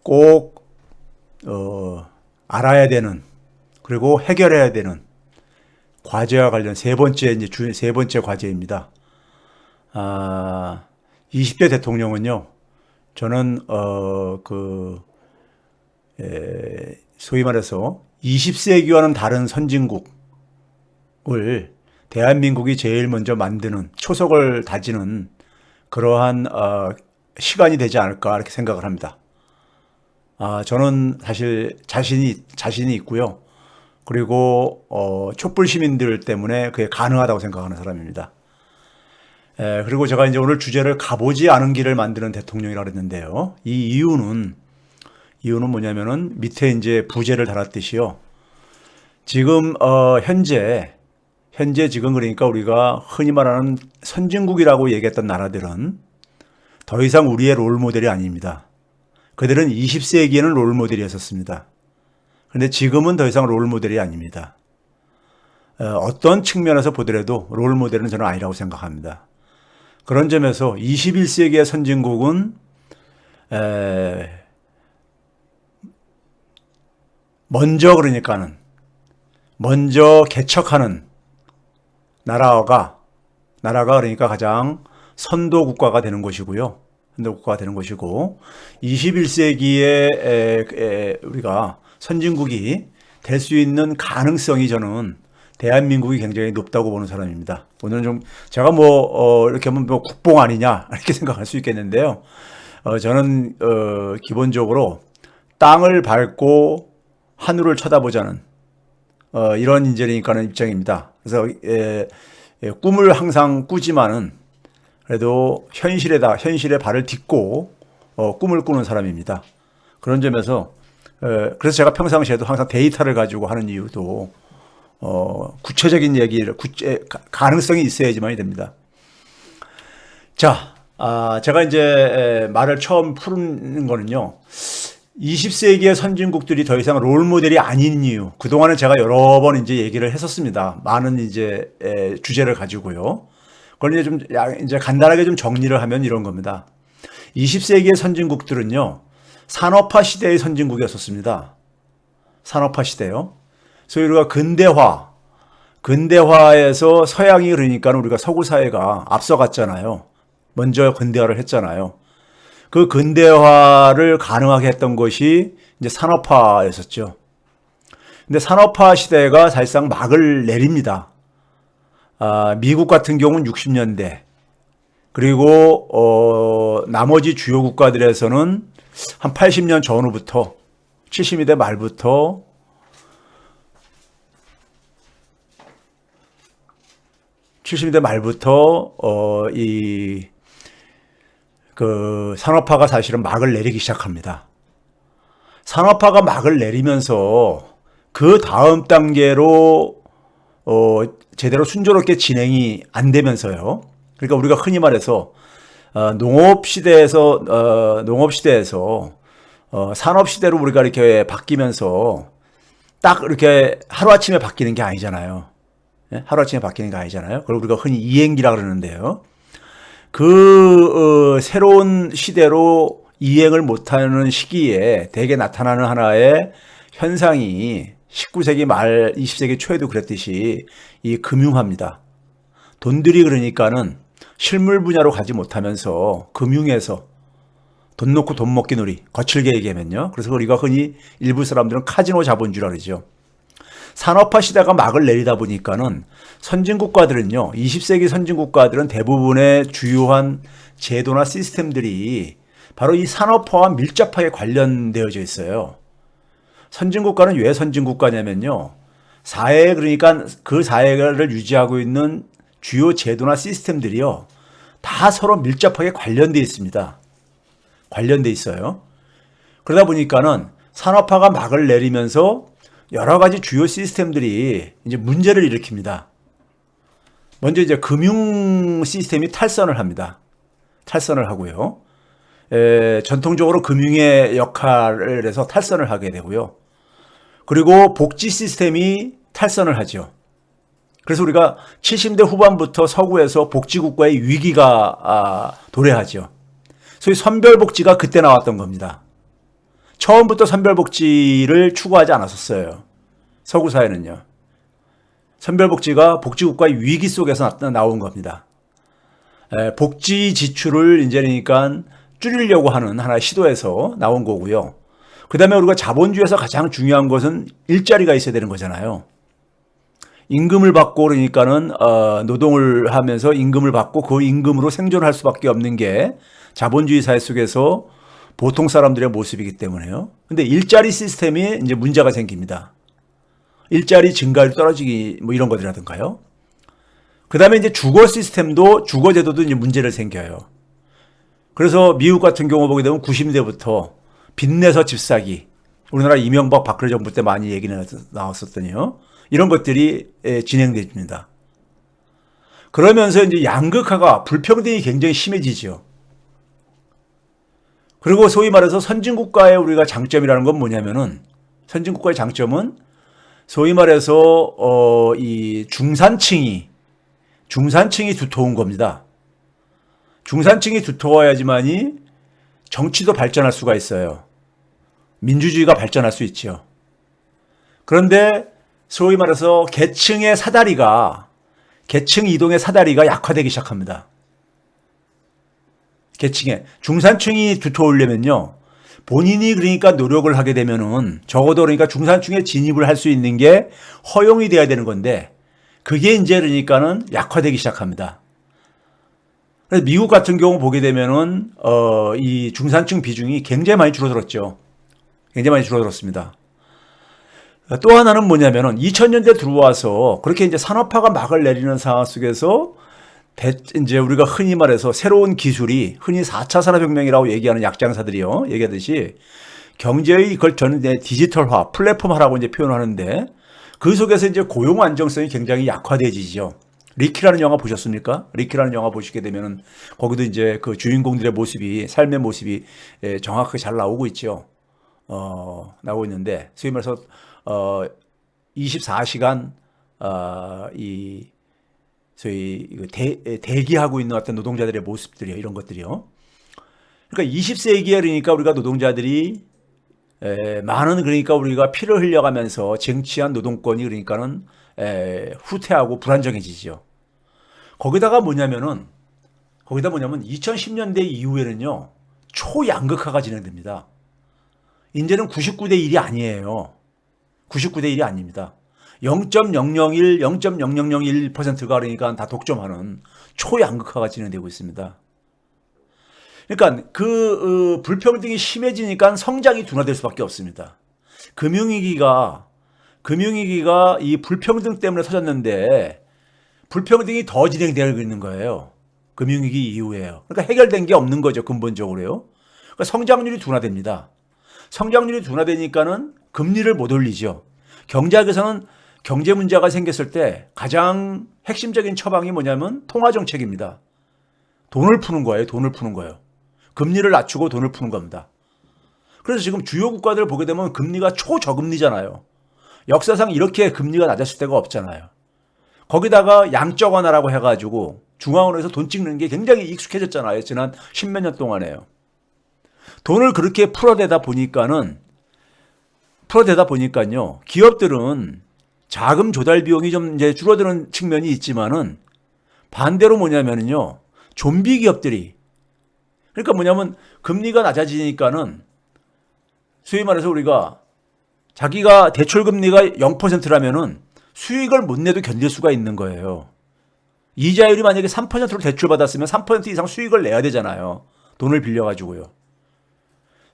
꼭 알아야 되는, 그리고 해결해야 되는 과제와 관련 세 번째 과제입니다. 20대 대통령은요, 저는 소위 말해서 20세기와는 다른 선진국을 대한민국이 제일 먼저 만드는, 초석을 다지는 그러한 시간이 되지 않을까 이렇게 생각을 합니다. 저는 사실 자신이 있고요. 그리고 촛불 시민들 때문에 그게 가능하다고 생각하는 사람입니다. 그리고 제가 이제 오늘 주제를 가보지 않은 길을 만드는 대통령이라고 했는데요. 이 이유는 뭐냐면은 밑에 이제 부제를 달았듯이요. 지금 현재 지금 그러니까 우리가 흔히 말하는 선진국이라고 얘기했던 나라들은 더 이상 우리의 롤 모델이 아닙니다. 그들은 20세기에는 롤 모델이었었습니다. 그런데 지금은 더 이상 롤 모델이 아닙니다. 어떤 측면에서 보더라도 롤 모델은 저는 아니라고 생각합니다. 그런 점에서 21세기의 선진국은 먼저 개척하는 나라가 그러니까 가장 선도 국가가 되는 것이고요. 선도 국가가 되는 것이고 21세기에 우리가 선진국이 될 수 있는 가능성이 저는 대한민국이 굉장히 높다고 보는 사람입니다. 오늘은 좀 제가 이렇게 하면 국뽕 아니냐 이렇게 생각할 수 있겠는데요. 저는 기본적으로 땅을 밟고 하늘을 쳐다보자는 이런 인재니까는 입장입니다. 그래서 꿈을 항상 꾸지만은 그래도 현실에 발을 딛고 꿈을 꾸는 사람입니다. 그런 점에서 그래서 제가 평상시에도 항상 데이터를 가지고 하는 이유도 구체적인 얘기를 가능성이 있어야지만이 됩니다. 자, 제가 이제 말을 처음 푸는 거는요. 20세기의 선진국들이 더 이상 롤 모델이 아닌 이유. 그동안은 제가 여러 번 이제 얘기를 했었습니다. 많은 이제 주제를 가지고요. 그걸 이제 간단하게 좀 정리를 하면 이런 겁니다. 20세기의 선진국들은요. 산업화 시대의 선진국이었었습니다. 산업화 시대요. 소위 우리가 근대화에서 서양이 그러니까 우리가 서구 사회가 앞서갔잖아요. 먼저 근대화를 했잖아요. 그 근대화를 가능하게 했던 것이 이제 산업화였었죠. 근데 산업화 시대가 사실상 막을 내립니다. 미국 같은 경우는 60년대, 그리고 나머지 주요 국가들에서는 한 80년 전후부터 70년대 말부터 산업화가 사실은 막을 내리기 시작합니다. 산업화가 막을 내리면서 그 다음 단계로 제대로 순조롭게 진행이 안 되면서요. 그러니까 우리가 흔히 말해서 농업 시대에서 산업 시대로 우리가 이렇게 바뀌면서 딱 이렇게 하루아침에 바뀌는 게 아니잖아요. 하루아침에 바뀌는 게 아니잖아요. 그걸 우리가 흔히 이행기라 그러는데요. 새로운 시대로 이행을 못하는 시기에 대개 나타나는 하나의 현상이 19세기 말 20세기 초에도 그랬듯이 이 금융화입니다. 돈들이 그러니까는 실물 분야로 가지 못하면서 금융에서 돈 놓고 돈 먹기 놀이, 거칠게 얘기하면요. 그래서 우리가 흔히 일부 사람들은 카지노 자본주의라 그러죠. 산업화 시대가 막을 내리다 보니까는 선진국가들은요, 20세기 선진국가들은 대부분의 주요한 제도나 시스템들이 바로 이 산업화와 밀접하게 관련되어져 있어요. 선진국가는 왜 선진국가냐면요, 그러니까 그 사회를 유지하고 있는 주요 제도나 시스템들이요, 다 서로 밀접하게 관련돼 있습니다. 관련돼 있어요. 그러다 보니까는 산업화가 막을 내리면서 여러 가지 주요 시스템들이 이제 문제를 일으킵니다. 먼저 이제 금융 시스템이 탈선을 합니다. 탈선을 하고요. 전통적으로 금융의 역할을 해서 탈선을 하게 되고요. 그리고 복지 시스템이 탈선을 하죠. 그래서 우리가 70대 후반부터 서구에서 복지국가의 위기가 도래하죠. 소위 선별복지가 그때 나왔던 겁니다. 처음부터 선별복지를 추구하지 않았었어요. 서구 사회는요. 선별복지가 복지국가의 위기 속에서 나온 겁니다. 복지 지출을 이제 그러니까 줄이려고 하는 하나의 시도에서 나온 거고요. 그 다음에 우리가 자본주의에서 가장 중요한 것은 일자리가 있어야 되는 거잖아요. 임금을 받고 그러니까는 노동을 하면서 임금을 받고 그 임금으로 생존할 수밖에 없는 게 자본주의 사회 속에서 보통 사람들의 모습이기 때문에요. 근데 일자리 시스템이 이제 문제가 생깁니다. 일자리 증가율이 떨어지기 뭐 이런 것이라든가요. 그 다음에 이제 주거 시스템도 주거 제도도 이제 문제를 생겨요. 그래서 미국 같은 경우 보게 되면 90년대부터 빚내서 집 사기. 우리나라 이명박 박근혜 정부 때 많이 얘기가 나왔었더니요. 이런 것들이 진행됩니다. 그러면서 이제 양극화가 불평등이 굉장히 심해지죠. 그리고 소위 말해서 선진국가의 우리가 장점이라는 건 뭐냐면은 선진국가의 장점은 소위 말해서 이 중산층이 두터운 겁니다. 중산층이 두터워야지만이 정치도 발전할 수가 있어요. 민주주의가 발전할 수 있죠. 그런데 소위 말해서 계층 이동의 사다리가 약화되기 시작합니다. 중산층이 두터우려면요. 본인이 그러니까 노력을 하게 되면은 적어도 그러니까 중산층에 진입을 할 수 있는 게 허용이 돼야 되는 건데 그게 이제 그러니까는 약화되기 시작합니다. 그래서 미국 같은 경우 보게 되면은 이 중산층 비중이 굉장히 많이 줄어들었죠. 굉장히 많이 줄어들었습니다. 또 하나는 뭐냐면은 2000년대 들어와서 그렇게 이제 산업화가 막을 내리는 상황 속에서 이제 우리가 흔히 말해서 새로운 기술이 흔히 4차 산업혁명이라고 얘기하는 약장사들이요. 얘기하듯이 경제의 그걸 저는 이제 디지털화, 플랫폼화라고 이제 표현하는데 그 속에서 이제 고용 안정성이 굉장히 약화되지죠. 리키라는 영화 보셨습니까? 리키라는 영화 보시게 되면은 거기도 이제 그 주인공들의 모습이 삶의 모습이 정확하게 잘 나오고 있죠. 나오고 있는데 소위 말해서 24시간 이 소위 대기하고 있는 어떤 노동자들의 모습들이요. 이런 것들이요. 그러니까 20세기에 그러니까 우리가 노동자들이 많은 그러니까 우리가 피를 흘려가면서 쟁취한 노동권이 그러니까는 후퇴하고 불안정해지죠. 거기다 뭐냐면 2010년대 이후에는요. 초양극화가 진행됩니다. 이제는 99대 1이 아니에요. 99대 1이 아닙니다. 0.001, 0.0001%가 그러니까 다 독점하는 초양극화가 진행되고 있습니다. 그러니까 그 불평등이 심해지니까 성장이 둔화될 수밖에 없습니다. 금융위기가 이 불평등 때문에 터졌는데 불평등이 더 진행되고 있는 거예요. 금융위기 이후에요. 그러니까 해결된 게 없는 거죠. 근본적으로요. 그러니까 성장률이 둔화됩니다. 성장률이 둔화되니까는 금리를 못 올리죠. 경제학에서는 경제 문제가 생겼을 때 가장 핵심적인 처방이 뭐냐면 통화정책입니다. 돈을 푸는 거예요. 금리를 낮추고 돈을 푸는 겁니다. 그래서 지금 주요 국가들 보게 되면 금리가 초저금리잖아요. 역사상 이렇게 금리가 낮았을 때가 없잖아요. 거기다가 양적 완화라고 해가지고 중앙은행에서 돈 찍는 게 굉장히 익숙해졌잖아요. 지난 10몇 년 동안에요. 돈을 그렇게 풀어대다 보니까요. 기업들은 자금 조달 비용이 좀 이제 줄어드는 측면이 있지만은 반대로 뭐냐면요. 좀비 기업들이 그러니까 뭐냐면 금리가 낮아지니까는 소위 말해서 우리가 자기가 대출 금리가 0%라면은 수익을 못 내도 견딜 수가 있는 거예요. 이자율이 만약에 3%로 대출 받았으면 3% 이상 수익을 내야 되잖아요. 돈을 빌려 가지고요.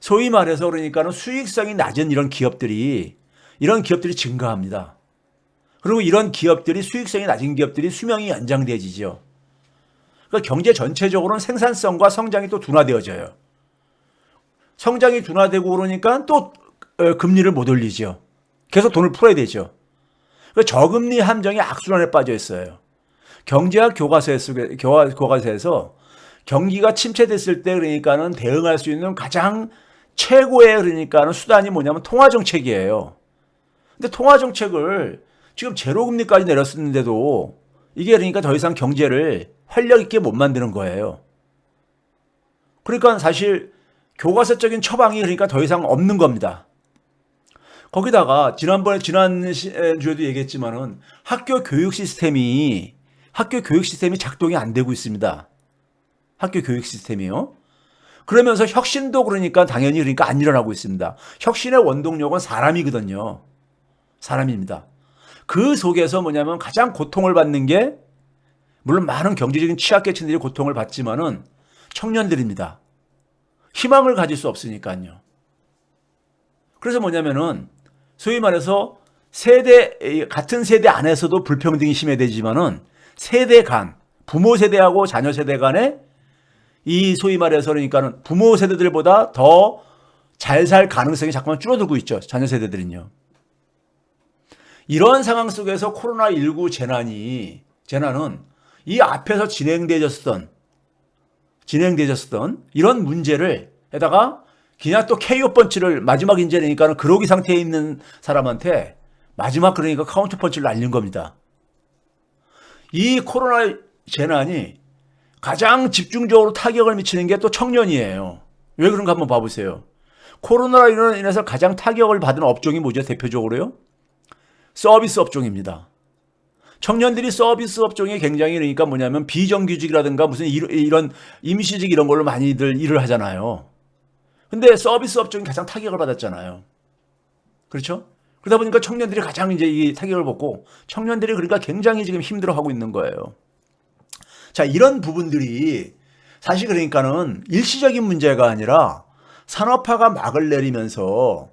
소위 말해서 그러니까는 수익성이 낮은 이런 기업들이 증가합니다. 그리고 이런 기업들이 수익성이 낮은 기업들이 수명이 연장돼지죠. 그러니까 경제 전체적으로는 생산성과 성장이 또 둔화되어져요. 성장이 둔화되고 그러니까 또 금리를 못 올리죠. 계속 돈을 풀어야 되죠. 그러니까 저금리 함정이 악순환에 빠져 있어요. 경제학 교과서에서 경기가 침체됐을 때 그러니까는 대응할 수 있는 가장 최고의 그러니까는 수단이 뭐냐면 통화정책이에요. 근데 통화정책을 지금 제로금리까지 내렸었는데도 이게 그러니까 더 이상 경제를 활력 있게 못 만드는 거예요. 그러니까 사실 교과서적인 처방이 그러니까 더 이상 없는 겁니다. 거기다가 지난 주에도 얘기했지만은 학교 교육 시스템이 작동이 안 되고 있습니다. 학교 교육 시스템이요. 그러면서 혁신도 그러니까 당연히 그러니까 안 일어나고 있습니다. 혁신의 원동력은 사람이거든요. 사람입니다. 그 속에서 뭐냐면 가장 고통을 받는 게 물론 많은 경제적인 취약계층들이 고통을 받지만은 청년들입니다. 희망을 가질 수 없으니까요. 그래서 뭐냐면은 소위 말해서 같은 세대 안에서도 불평등이 심해지지만은 세대 간, 부모 세대하고 자녀 세대 간에 이 소위 말해서 그러니까는 부모 세대들보다 더 잘 살 가능성이 자꾸만 줄어들고 있죠. 자녀 세대들은요. 이런 상황 속에서 코로나19 재난은 이 앞에서 진행되었던 이런 문제를 에다가 그냥 또 KO 펀치를 마지막 인재니까는 그러기 상태에 있는 사람한테 마지막 그러니까 카운터 펀치를 날린 겁니다. 이 코로나 재난이 가장 집중적으로 타격을 미치는 게 또 청년이에요. 왜 그런가 한번 봐보세요. 코로나로 인해서 가장 타격을 받은 업종이 뭐죠? 대표적으로요? 서비스 업종입니다. 청년들이 서비스 업종에 굉장히 그러니까 뭐냐면 비정규직이라든가 무슨 이런 임시직 이런 걸로 많이들 일을 하잖아요. 근데 서비스 업종이 가장 타격을 받았잖아요. 그렇죠? 그러다 보니까 청년들이 가장 이제 이 타격을 받고 청년들이 그러니까 굉장히 지금 힘들어하고 있는 거예요. 자, 이런 부분들이 사실 그러니까는 일시적인 문제가 아니라 산업화가 막을 내리면서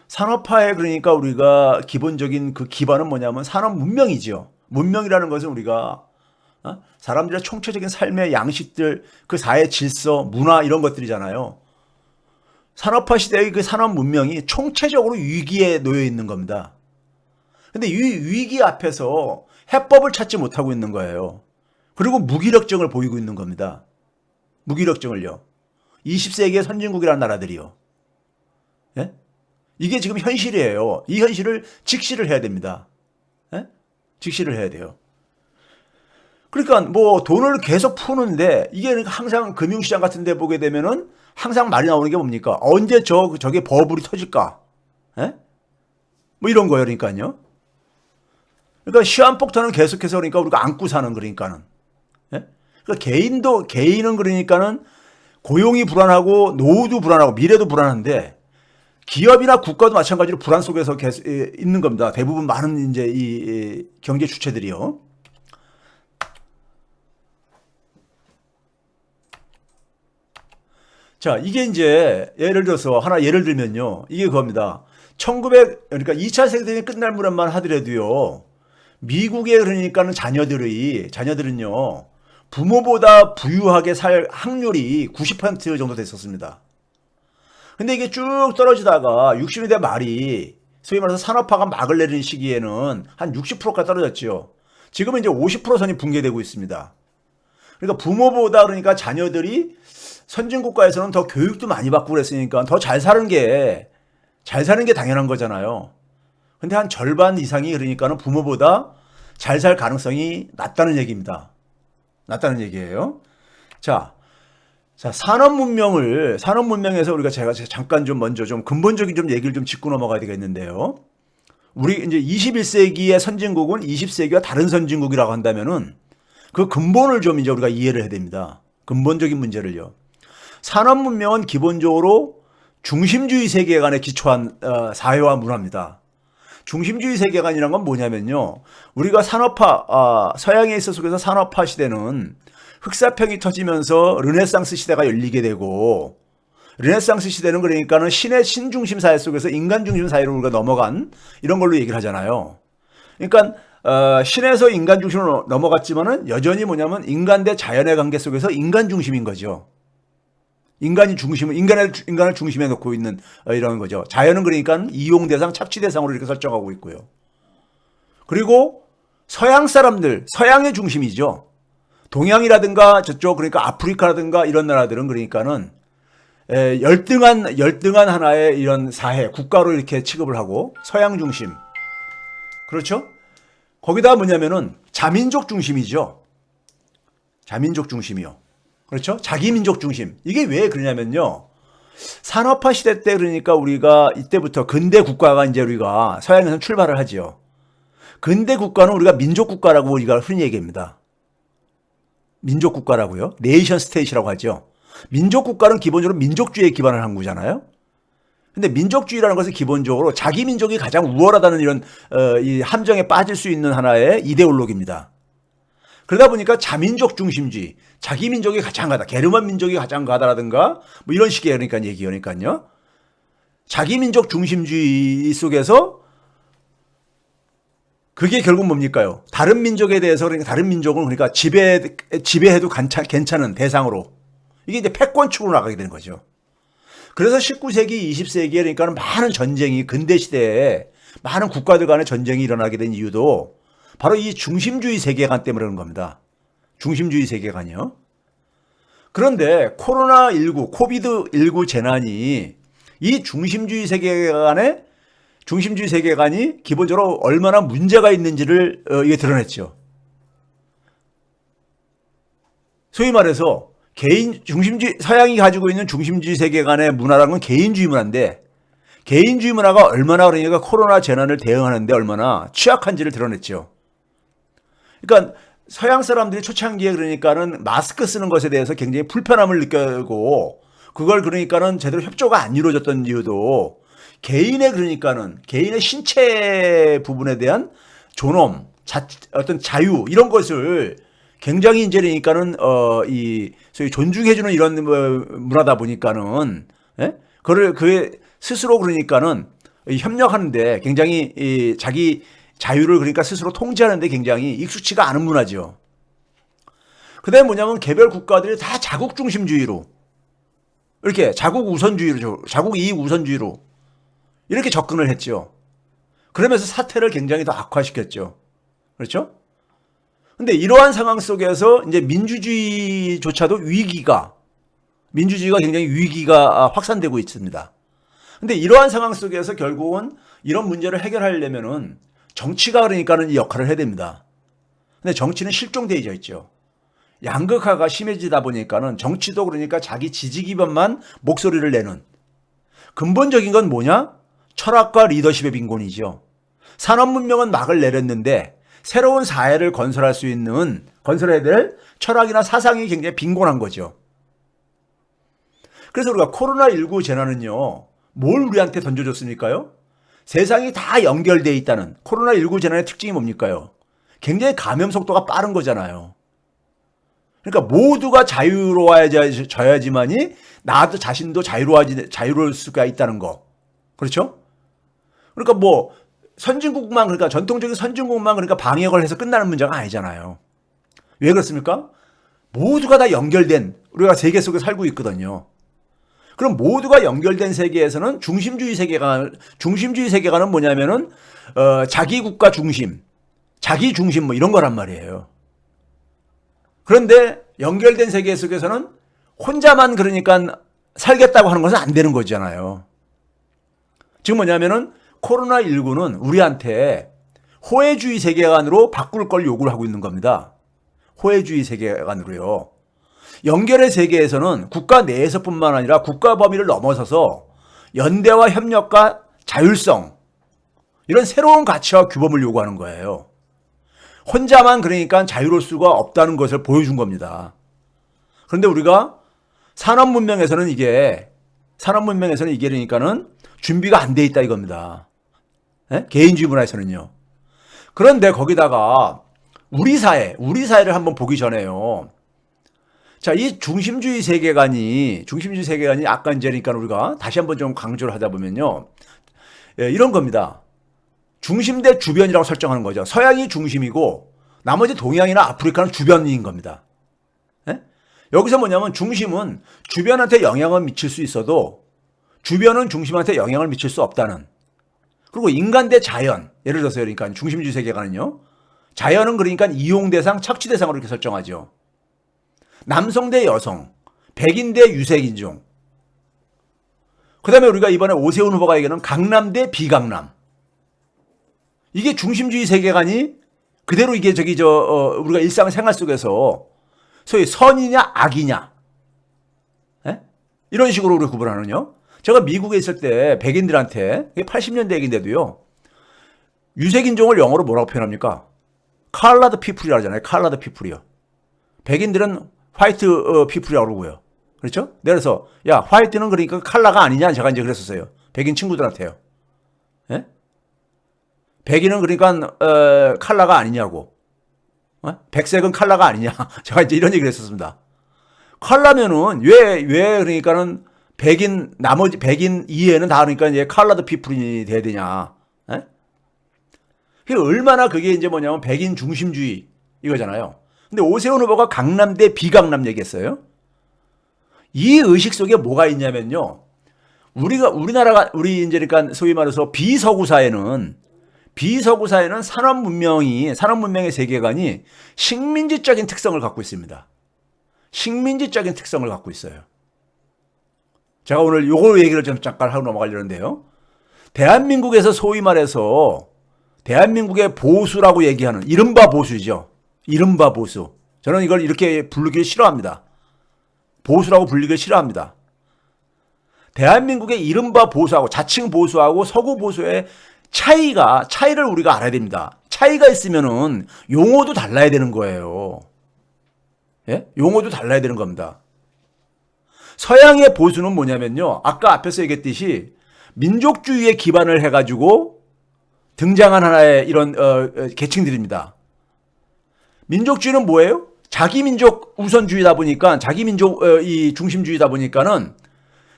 산업화에 그러니까 우리가 기본적인 그 기반은 뭐냐면 산업 문명이죠. 문명이라는 것은 우리가 사람들의 총체적인 삶의 양식들, 그 사회 질서, 문화 이런 것들이잖아요. 산업화 시대의 그 산업 문명이 총체적으로 위기에 놓여 있는 겁니다. 근데 이 위기 앞에서 해법을 찾지 못하고 있는 거예요. 그리고 무기력증을 보이고 있는 겁니다. 무기력증을요. 20세기의 선진국이라는 나라들이요. 예? 이게 지금 현실이에요. 이 현실을 직시를 해야 됩니다. 예? 직시를 해야 돼요. 그러니까 뭐 돈을 계속 푸는데 이게 항상 금융시장 같은 데 보게 되면은 항상 말이 나오는 게 뭡니까? 언제 저게 버블이 터질까? 예? 뭐 이런 거예요. 그러니까요. 그러니까 시한폭탄은 계속해서 그러니까 우리가 안고 사는 그러니까는. 예? 그러니까 개인은 그러니까는 고용이 불안하고 노후도 불안하고 미래도 불안한데 기업이나 국가도 마찬가지로 불안 속에서 계속 있는 겁니다. 대부분 많은 이제 이 경제 주체들이요. 자, 이게 이제 예를 들면요. 이게 그겁니다. 그러니까 2차 세계대전이 끝날 무렵만 하더라도요. 미국의 그러니까는 자녀들은요. 부모보다 부유하게 살 확률이 90% 정도 됐었습니다. 근데 이게 쭉 떨어지다가 60년대 말이 소위 말해서 산업화가 막을 내리는 시기에는 한 60%까지 떨어졌죠. 지금은 이제 50% 선이 붕괴되고 있습니다. 그러니까 부모보다 그러니까 자녀들이 선진국가에서는 더 교육도 많이 받고 그랬으니까 더 잘 사는 게 당연한 거잖아요. 근데 한 절반 이상이 그러니까는 부모보다 잘 살 가능성이 낮다는 얘기입니다. 낮다는 얘기예요. 자, 산업 문명에서 우리가 제가 잠깐 좀 먼저 좀 근본적인 좀 얘기를 좀 짚고 넘어가야 되겠는데요. 우리 이제 21세기의 선진국은 20세기와 다른 선진국이라고 한다면은 그 근본을 좀 이제 우리가 이해를 해야 됩니다. 근본적인 문제를요. 산업 문명은 기본적으로 중심주의 세계관에 기초한 사회와 문화입니다. 중심주의 세계관이란 건 뭐냐면요. 우리가 서양에 있어서 산업화 시대는 흑사평이 터지면서 르네상스 시대가 열리게 되고, 르네상스 시대는 그러니까는 신중심 사회 속에서 인간 중심 사회로 우리가 넘어간 이런 걸로 얘기를 하잖아요. 그러니까 신에서 인간 중심으로 넘어갔지만은 여전히 뭐냐면 인간 대 자연의 관계 속에서 인간 중심인 거죠. 인간을 중심에 놓고 있는 이런 거죠. 자연은 그러니까 이용 대상, 착취 대상으로 이렇게 설정하고 있고요. 그리고 서양 사람들, 서양의 중심이죠. 동양이라든가 저쪽 그러니까 아프리카라든가 이런 나라들은 그러니까는 열등한 하나의 이런 사회, 국가로 이렇게 취급을 하고 서양 중심. 그렇죠? 거기다 뭐냐면은 자민족 중심이죠. 자민족 중심이요. 그렇죠? 자기 민족 중심. 이게 왜 그러냐면요. 산업화 시대 때 그러니까 우리가 이때부터 근대 국가가 이제 우리가 서양에서 출발을 하지요. 근대 국가는 우리가 민족 국가라고 우리가 흔히 얘기합니다. 민족 국가라고요. 네이션 스테이트라고 하죠. 민족 국가는 기본적으로 민족주의에 기반을 한 거잖아요. 근데 민족주의라는 것은 기본적으로 자기 민족이 가장 우월하다는 이런 이 함정에 빠질 수 있는 하나의 이데올로기입니다. 그러다 보니까 자민족 중심주의, 자기 민족이 가장 가다, 게르만 민족이 가장 가다라든가 뭐 이런 식의 그러니까 얘기니까요. 자기 민족 중심주의 속에서 그게 결국 뭡니까요? 다른 민족에 대해서 그러니까 다른 민족은 그러니까 지배해도 괜찮은 대상으로 이게 이제 패권 축으로 나가게 되는 거죠. 그래서 19세기, 20세기에 그러니까 많은 전쟁이 근대 시대에 많은 국가들 간의 전쟁이 일어나게 된 이유도 바로 이 중심주의 세계관 때문에 그런 겁니다. 중심주의 세계관이요. 그런데 코로나19, 코비드19 재난이 이 중심주의 세계관이 기본적으로 얼마나 문제가 있는지를 이게 드러냈죠. 소위 말해서 서양이 가지고 있는 중심주의 세계관의 문화라는 건 개인주의 문화인데 개인주의 문화가 얼마나 그러니까 코로나 재난을 대응하는데 얼마나 취약한지를 드러냈죠. 그러니까 서양 사람들이 초창기에 그러니까는 마스크 쓰는 것에 대해서 굉장히 불편함을 느끼고 그걸 그러니까는 제대로 협조가 안 이루어졌던 이유도 개인의 신체 부분에 대한 존엄, 어떤 자유 이런 것을 굉장히 이제 그러니까는 이 소위 존중해주는 이런 문화다 보니까는 그게 스스로 그러니까는 협력하는데 굉장히 자기 자유를 그러니까 스스로 통제하는데 굉장히 익숙치가 않은 문화죠. 그다음에 뭐냐면 개별 국가들이 다 자국 중심주의로 이렇게 자국 이익 우선주의로 이렇게 접근을 했죠. 그러면서 사태를 굉장히 더 악화시켰죠. 그렇죠? 근데 이러한 상황 속에서 이제 민주주의가 굉장히 위기가 확산되고 있습니다. 근데 이러한 상황 속에서 결국은 이런 문제를 해결하려면은 정치가 그러니까는 이 역할을 해야 됩니다. 근데 정치는 실종되어 있죠. 양극화가 심해지다 보니까는 정치도 그러니까 자기 지지 기반만 목소리를 내는 근본적인 건 뭐냐? 철학과 리더십의 빈곤이죠. 산업 문명은 막을 내렸는데 새로운 사회를 건설해야 될 철학이나 사상이 굉장히 빈곤한 거죠. 그래서 우리가 코로나19 재난은요, 뭘 우리한테 던져줬습니까요? 세상이 다 연결되어 있다는 코로나19 재난의 특징이 뭡니까요? 굉장히 감염 속도가 빠른 거잖아요. 그러니까 모두가 자유로워져야지만이 나도 자신도 자유로울 수가 있다는 거. 그렇죠? 그러니까 뭐 그러니까 전통적인 선진국만 그러니까 방역을 해서 끝나는 문제가 아니잖아요. 왜 그렇습니까? 모두가 다 연결된 우리가 세계 속에 살고 있거든요. 그럼 모두가 연결된 세계에서는 중심주의 세계관은 뭐냐면은 자기 국가 중심, 자기 중심 뭐 이런 거란 말이에요. 그런데 연결된 세계 속에서는 혼자만 그러니까 살겠다고 하는 것은 안 되는 거잖아요. 지금 뭐냐면은 코로나19는 우리한테 호혜주의 세계관으로 바꿀 걸 요구를 하고 있는 겁니다. 호혜주의 세계관으로요. 연결의 세계에서는 국가 내에서뿐만 아니라 국가 범위를 넘어서서 연대와 협력과 자율성 이런 새로운 가치와 규범을 요구하는 거예요. 혼자만 그러니까 자유로울 수가 없다는 것을 보여준 겁니다. 그런데 우리가 산업 문명에서는 이게 그러니까는 준비가 안 돼 있다 이겁니다. 개인주의 문화에서는요. 그런데 거기다가 우리 사회를 한번 보기 전에요. 자, 이 중심주의 세계관이 아까 이제 그러니까 우리가 다시 한번 좀 강조를 하다 보면요. 이런 겁니다. 중심 대 주변이라고 설정하는 거죠. 서양이 중심이고 나머지 동양이나 아프리카는 주변인 겁니다. 여기서 뭐냐면 중심은 주변한테 영향을 미칠 수 있어도 주변은 중심한테 영향을 미칠 수 없다는. 그리고 인간 대 자연. 예를 들어서 그러니까 중심주의 세계관은요. 자연은 그러니까 이용 대상, 착취 대상으로 이렇게 설정하죠. 남성 대 여성, 백인 대 유색인종. 그 다음에 우리가 이번에 오세훈 후보가 얘기하는 강남 대 비강남. 이게 중심주의 세계관이 그대로 이게 우리가 일상생활 속에서 소위 선이냐 악이냐 이런 식으로 우리 구분하는요. 제가 미국에 있을 때 백인들한테 80년대 얘기인데도요. 유색인종을 영어로 뭐라고 표현합니까? 컬러드 피플이라고 하잖아요. 컬러드 피플이요. 백인들은 화이트 피플이라고 그러고요. 그렇죠? 그래서 야 화이트는 그러니까 컬러가 아니냐 제가 이제 그랬었어요. 백인 친구들한테요. 예? 백인은 그러니까 컬러가 아니냐고. 백색은 컬러가 아니냐. 제가 이제 이런 얘기를 했었습니다. 컬러면은 왜 그러니까는 나머지 백인 이해는 다 그러니까 이제 컬러드 피플이 돼야 되냐. 예? 얼마나 그게 이제 뭐냐면 백인 중심주의 이거잖아요. 근데 오세훈 후보가 강남 대 비강남 얘기했어요. 이 의식 속에 뭐가 있냐면요. 우리 이제 그러니까 소위 말해서 비서구 사회는 산업 문명의 세계관이 식민지적인 특성을 갖고 있습니다. 식민지적인 특성을 갖고 있어요. 제가 오늘 요거 얘기를 좀 잠깐 하고 넘어가려는데요. 대한민국에서 소위 말해서 대한민국의 보수라고 얘기하는 이른바 보수죠. 이른바 보수. 저는 이걸 이렇게 부르기를 싫어합니다. 보수라고 불리기를 싫어합니다. 대한민국의 이른바 보수하고 자칭 보수하고 서구 보수의 차이를 우리가 알아야 됩니다. 차이가 있으면은 용어도 달라야 되는 거예요. 예? 용어도 달라야 되는 겁니다. 서양의 보수는 뭐냐면요. 아까 앞에서 얘기했듯이 민족주의에 기반을 해가지고 등장한 하나의 이런 계층들입니다. 민족주의는 뭐예요? 자기 민족 우선주의다 보니까 자기 민족 이 중심주의다 보니까는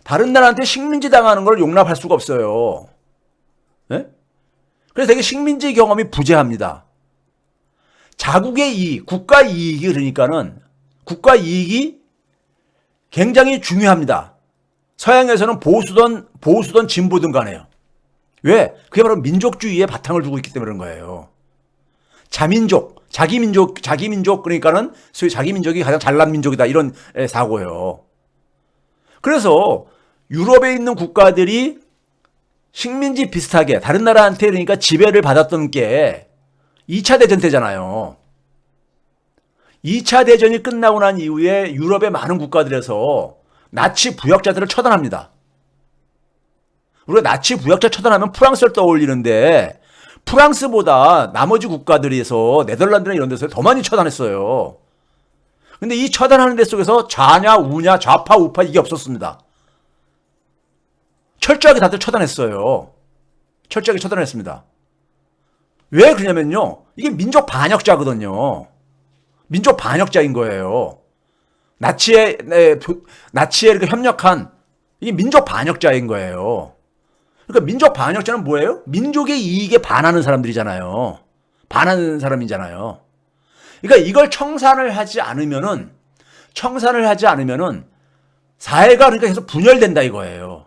다른 나라한테 식민지 당하는 걸 용납할 수가 없어요. 예? 그래서 되게 식민지 경험이 부재합니다. 자국의 이익, 국가 이익이 그러니까는 국가 이익이 굉장히 중요합니다. 서양에서는 보수든 진보든 간에요. 왜? 그게 바로 민족주의에 바탕을 두고 있기 때문에 그런 거예요. 자기 민족 그러니까는 소위 자기 민족이 가장 잘난 민족이다 이런 사고예요. 그래서 유럽에 있는 국가들이 식민지 비슷하게 다른 나라한테 그러니까 지배를 받았던 게 2차 대전 때잖아요. 2차 대전이 끝나고 난 이후에 유럽의 많은 국가들에서 나치 부역자들을 처단합니다. 우리가 나치 부역자 처단하면 프랑스를 떠올리는데 프랑스보다 나머지 국가들에서 네덜란드나 이런 데서 더 많이 처단했어요. 근데 이 처단하는 데 속에서 좌냐 우냐 좌파 우파 이게 없었습니다. 철저하게 다들 처단했어요. 철저하게 처단했습니다. 왜 그러냐면요. 이게 민족 반역자거든요. 민족 반역자인 거예요. 나치에 이렇게 협력한 이게 민족 반역자인 거예요. 그러니까 민족 반역자는 뭐예요? 민족의 이익에 반하는 사람들이잖아요. 반하는 사람이잖아요. 그러니까 이걸 청산을 하지 않으면은 사회가 그러니까 계속 분열된다 이거예요.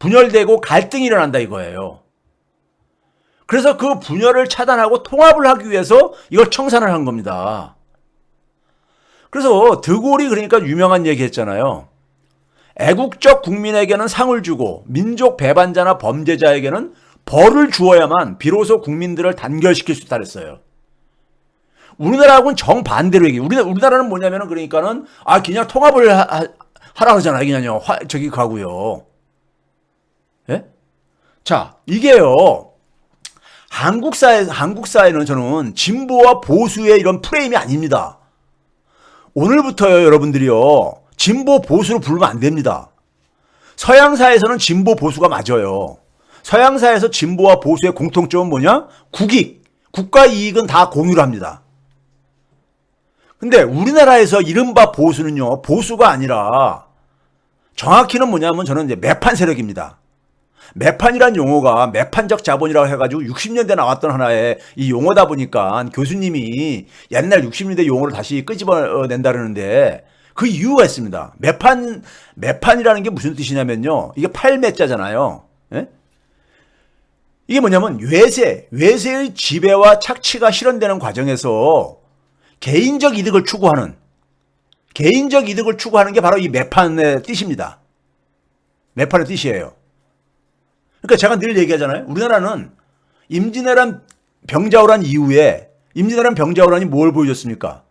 분열되고 갈등이 일어난다 이거예요. 그래서 그 분열을 차단하고 통합을 하기 위해서 이걸 청산을 한 겁니다. 그래서 드골이 그러니까 유명한 얘기 했잖아요. 애국적 국민에게는 상을 주고 민족 배반자나 범죄자에게는 벌을 주어야만 비로소 국민들을 단결시킬 수 있다 그랬어요. 우리나라하고는 정반대로 얘기해요. 우리나라는 뭐냐면은 그러니까는 그냥 통합을 하라 그러잖아요. 그냥요. 저기 가고요. 예? 자, 이게요. 한국 사회는 저는 진보와 보수의 이런 프레임이 아닙니다. 오늘부터요, 여러분들이요. 진보 보수로 부르면 안 됩니다. 서양 사회에서는 진보 보수가 맞아요. 서양 사회에서 진보와 보수의 공통점은 뭐냐? 국가 이익은 다 공유를 합니다. 근데 우리나라에서 이른바 보수는요, 보수가 아니라 정확히는 뭐냐면 저는 이제 매판 세력입니다. 매판이란 용어가 매판적 자본이라고 해가지고 60년대 나왔던 하나의 이 용어다 보니까 교수님이 옛날 60년대 용어를 다시 끄집어낸다 그러는데 그 이유가 있습니다. 매판이라는 게 무슨 뜻이냐면요. 이게 팔매자잖아요. 예? 이게 뭐냐면 외세의 지배와 착취가 실현되는 과정에서 개인적 이득을 추구하는 게 바로 이 매판의 뜻입니다. 매판의 뜻이에요. 그러니까 제가 늘 얘기하잖아요. 우리나라는 임진왜란 병자호란 이후에 임진왜란 병자호란이 뭘 보여줬습니까?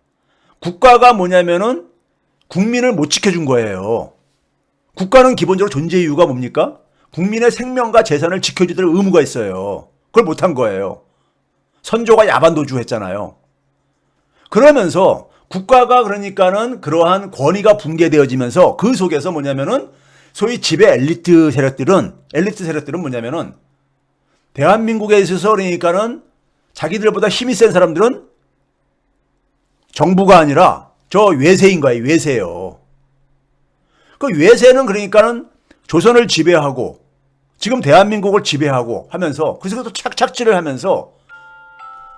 국가가 뭐냐면은 국민을 못 지켜준 거예요. 국가는 기본적으로 존재 이유가 뭡니까? 국민의 생명과 재산을 지켜주도록 의무가 있어요. 그걸 못한 거예요. 선조가 야반도주했잖아요. 그러면서 국가가 그러니까는 그러한 권위가 붕괴되어지면서 그 속에서 뭐냐면은 소위 지배 엘리트 세력들은 뭐냐면은 대한민국에 있어서 그러니까는 자기들보다 힘이 센 사람들은 정부가 아니라 저 외세인 거예요. 외세요. 그 외세는 그러니까는 조선을 지배하고 지금 대한민국을 지배하고 하면서 그래서 또 착취를 하면서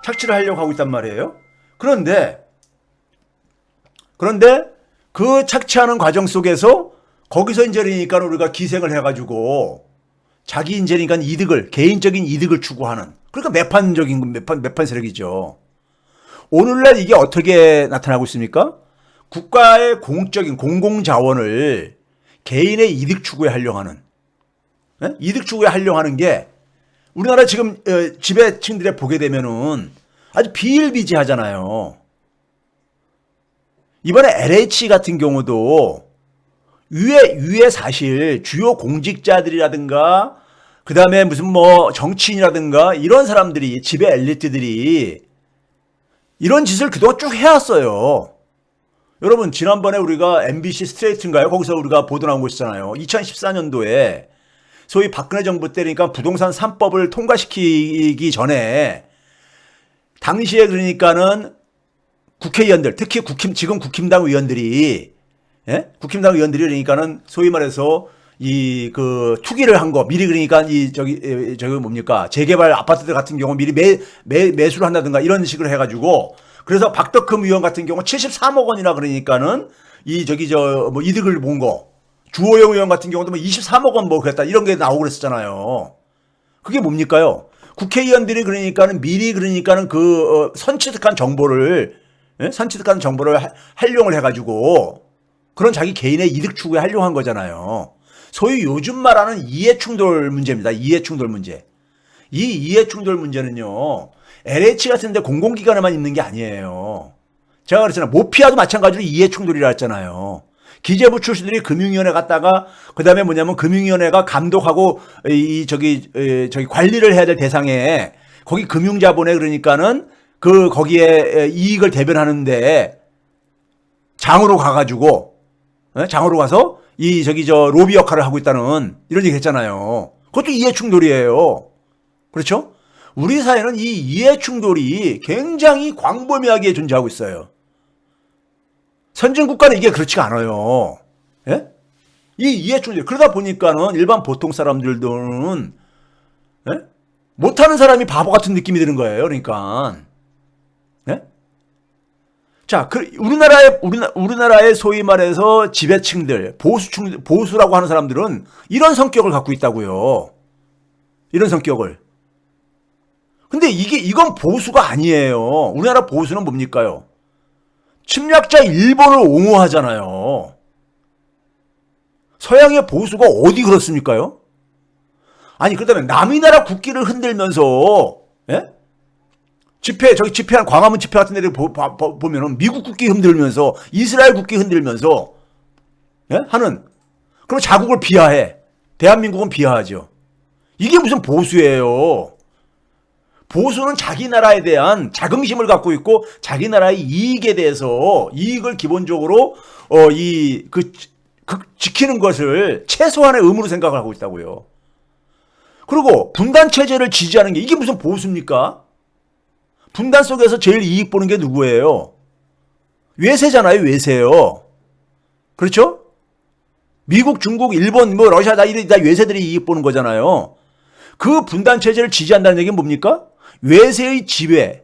착취를 하려고 하고 있단 말이에요. 그런데 그 착취하는 과정 속에서 거기서 이제 그러니까 우리가 기생을 해가지고 자기 이제 그러니까 이득을 개인적인 이득을 추구하는 그러니까 매판 세력이죠. 오늘날 이게 어떻게 나타나고 있습니까? 국가의 공적인 공공자원을 개인의 이득 추구에 하려고 하는 이득 추구에 하려고 하는 게 우리나라 지금 지배층들에 보게 되면은 아주 비일비재하잖아요. 이번에 LH 같은 경우도 위에 사실 주요 공직자들이라든가 그 다음에 무슨 뭐 정치인이라든가 이런 사람들이 지배 엘리트들이 이런 짓을 그동안 쭉 해왔어요. 여러분 지난번에 우리가 MBC 스트레이트인가요? 거기서 우리가 보도 나온 거 있잖아요. 2014년도에 소위 박근혜 정부 때니까 부동산 3법을 통과시키기 전에 당시에 그러니까는 국회의원들 특히 지금 국힘당 의원들이 국힘당 의원들이 그러니까는 소위 말해서 이 그 투기를 한 거 미리 그러니까 이 저기 뭡니까 재개발 아파트들 같은 경우 미리 매수를 한다든가 이런 식으로 해가지고 그래서 박덕흠 의원 같은 경우 73억 원이나 그러니까는 이 저기 뭐 이득을 본 거 주호영 의원 같은 경우도 뭐 23억 원 뭐 그랬다 이런 게 나오고 그랬었잖아요. 그게 뭡니까요? 국회의원들이 그러니까는 미리 그러니까는 그 선취득한 정보를 활용을 해가지고 그런 자기 개인의 이득 추구에 하려고 한 거잖아요. 소위 요즘 말하는 이해충돌 문제입니다. 이해충돌 문제. 이 이해충돌 문제는요. LH 같은 데 공공기관에만 있는 게 아니에요. 제가 그랬잖아요. 모피아도 마찬가지로 이해충돌이라 했잖아요. 기재부 출신들이 금융위원회 갔다가 그다음에 뭐냐면 금융위원회가 감독하고 저기 관리를 해야 될 대상에 거기 금융자본에 그러니까는 거기에 이익을 대변하는데 장으로 가서 로비 역할을 하고 있다는 이런 얘기 했잖아요. 그것도 이해충돌이에요. 그렇죠? 우리 사회는 이 이해충돌이 굉장히 광범위하게 존재하고 있어요. 선진국가는 이게 그렇지가 않아요. 예? 이 이해충돌. 그러다 보니까는 일반 보통 사람들은 못하는 사람이 바보 같은 느낌이 드는 거예요. 그러니까. 예? 자, 우리나라의 소위 말해서 지배층들, 보수라고 하는 사람들은 이런 성격을 갖고 있다고요. 이런 성격을. 근데 이건 보수가 아니에요. 우리나라 보수는 뭡니까요? 침략자 일본을 옹호하잖아요. 서양의 보수가 어디 그렇습니까요? 아니, 그렇다면 남의 나라 국기를 흔들면서, 집회한 광화문 집회 같은 데를 보면은 미국 국기 흔들면서 이스라엘 국기 흔들면서 하는 그럼 자국을 비하해. 대한민국은 비하하죠. 이게 무슨 보수예요. 보수는 자기 나라에 대한 자긍심을 갖고 있고 자기 나라의 이익에 대해서 이익을 기본적으로 지키는 것을 최소한의 의무로 생각을 하고 있다고요. 그리고 분단 체제를 지지하는 게 이게 무슨 보수입니까? 분단 속에서 제일 이익 보는 게 누구예요? 외세잖아요, 외세요. 그렇죠? 미국, 중국, 일본, 뭐 러시아 다 외세들이 이익 보는 거잖아요. 그 분단 체제를 지지한다는 얘기는 뭡니까? 외세의 지배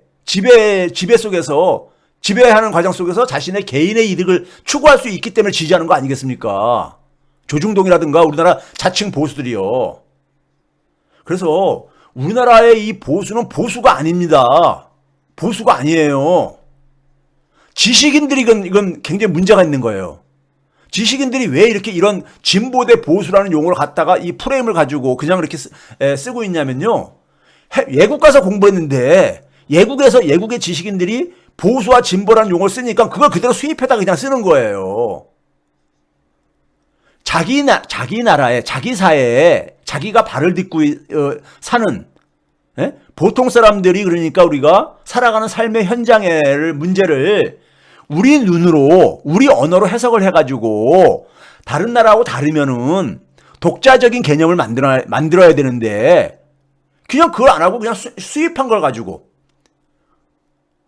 속에서 지배하는 과정 속에서 자신의 개인의 이득을 추구할 수 있기 때문에 지지하는 거 아니겠습니까? 조중동이라든가 우리나라 자칭 보수들이요. 그래서 우리나라의 이 보수는 보수가 아닙니다. 보수가 아니에요. 지식인들이 이건 굉장히 문제가 있는 거예요. 지식인들이 왜 이렇게 이런 진보 대 보수라는 용어를 갖다가 이 프레임을 가지고 그냥 이렇게 쓰고 있냐면요. 외국 가서 공부했는데 외국의 지식인들이 보수와 진보라는 용어를 쓰니까 그걸 그대로 수입해다 그냥 쓰는 거예요. 자기 나라에, 자기 사회에 자기가 발을 딛고 사는, 예? 보통 사람들이, 그러니까 우리가 살아가는 삶의 현장의 문제를 우리 눈으로, 우리 언어로 해석을 해가지고 다른 나라하고 다르면은 독자적인 개념을 만들어야 되는데, 그냥 그걸 안 하고 그냥 수입한 걸 가지고,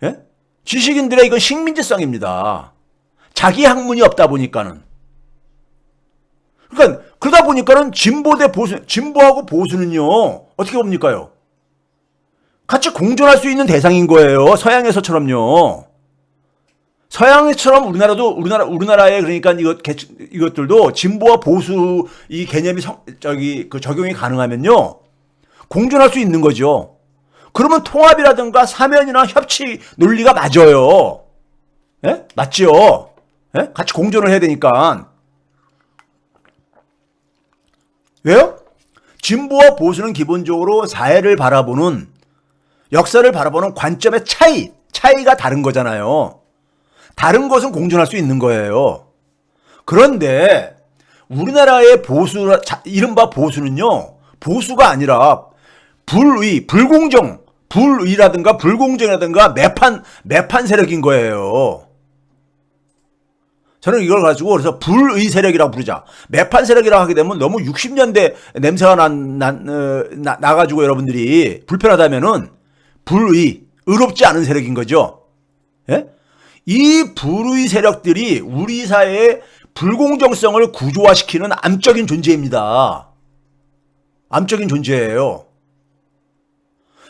예? 지식인들의 이건 식민지성입니다. 자기 학문이 없다 보니까는. 그러니까 그러다 보니까는 진보 대 보수, 진보하고 보수는요 어떻게 봅니까요? 같이 공존할 수 있는 대상인 거예요. 서양에서처럼요. 서양처럼 우리나라의 그러니까 이것들도 진보와 보수 이 개념이 적용이 가능하면요 공존할 수 있는 거죠. 그러면 통합이라든가 사면이나 협치 논리가 맞아요. 예? 맞죠? 예? 같이 공존을 해야 되니까. 왜요? 진보와 보수는 기본적으로 사회를 바라보는, 역사를 바라보는 관점의 차이가 다른 거잖아요. 다른 것은 공존할 수 있는 거예요. 그런데 우리나라의 보수, 이른바 보수는요, 보수가 아니라 불의라든가 불공정이라든가 매판 세력인 거예요. 저는 이걸 가지고 그래서 불의 세력이라고 부르자. 매판 세력이라고 하게 되면 너무 60년대 냄새가 나가지고 여러분들이 불편하다면은 의롭지 않은 세력인 거죠. 예? 이 불의 세력들이 우리 사회의 불공정성을 구조화시키는 암적인 존재입니다. 암적인 존재예요.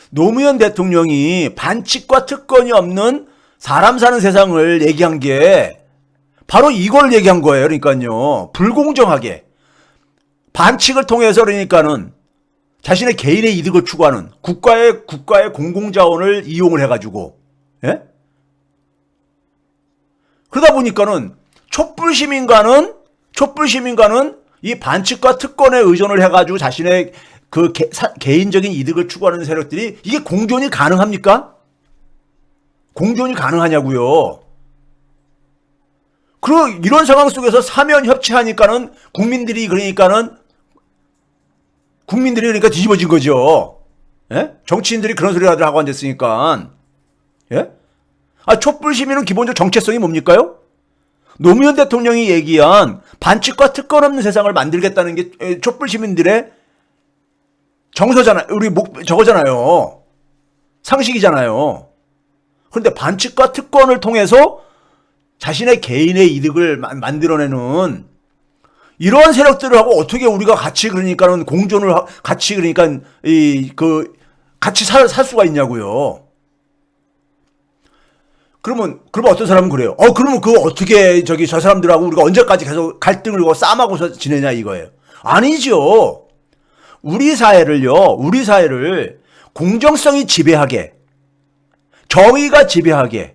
노무현 대통령이 반칙과 특권이 없는 사람 사는 세상을 얘기한 게 바로 이걸 얘기한 거예요. 그러니까요. 불공정하게. 반칙을 통해서 그러니까는 자신의 개인의 이득을 추구하는 국가의 공공자원을 이용을 해가지고, 예? 그러다 보니까는 촛불 시민과는 이 반칙과 특권에 의존을 해가지고 자신의 그 개인적인 이득을 추구하는 세력들이 이게 공존이 가능합니까? 공존이 가능하냐고요. 그리고 이런 상황 속에서 사면 협치하니까는 국민들이 그러니까 뒤집어진 거죠. 예? 정치인들이 그런 소리 하고 앉았으니까. 예? 촛불 시민은 기본적으로 정체성이 뭡니까요? 노무현 대통령이 얘기한 반칙과 특권 없는 세상을 만들겠다는 게 촛불 시민들의 정서잖아요. 저거잖아요. 상식이잖아요. 그런데 반칙과 특권을 통해서 자신의 개인의 이득을 만들어내는 이러한 세력들을 하고 어떻게 우리가 같이 그러니까는 공존을 같이 그러니까 같이 살 수가 있냐고요. 그러면 어떤 사람은 그래요. 그러면 그거 어떻게 저 사람들하고 우리가 언제까지 계속 갈등을 하고 싸움하고서 지내냐 이거예요. 아니죠. 우리 사회를 공정성이 지배하게, 정의가 지배하게.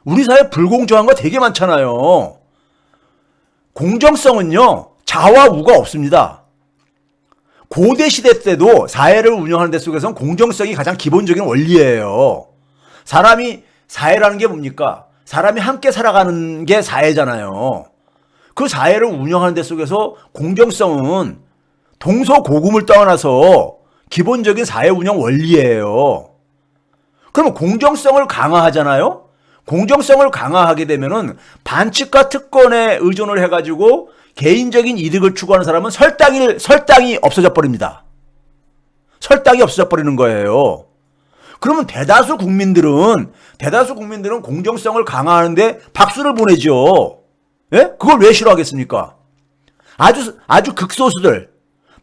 우리 사회 불공정한 거 되게 많잖아요. 공정성은요, 자와 우가 없습니다. 고대 시대 때도 사회를 운영하는 데 속에서는 공정성이 가장 기본적인 원리예요. 사회라는 게 뭡니까? 사람이 함께 살아가는 게 사회잖아요. 그 사회를 운영하는 데 속에서 공정성은 동서고금을 떠나서 기본적인 사회 운영 원리예요. 그러면 공정성을 강화하잖아요? 공정성을 강화하게 되면은 반칙과 특권에 의존을 해가지고 개인적인 이득을 추구하는 사람은 설당이 없어져 버립니다. 설당이 없어져 버리는 거예요. 그러면 대다수 국민들은 공정성을 강화하는데 박수를 보내죠. 예? 그걸 왜 싫어하겠습니까? 아주 극소수들,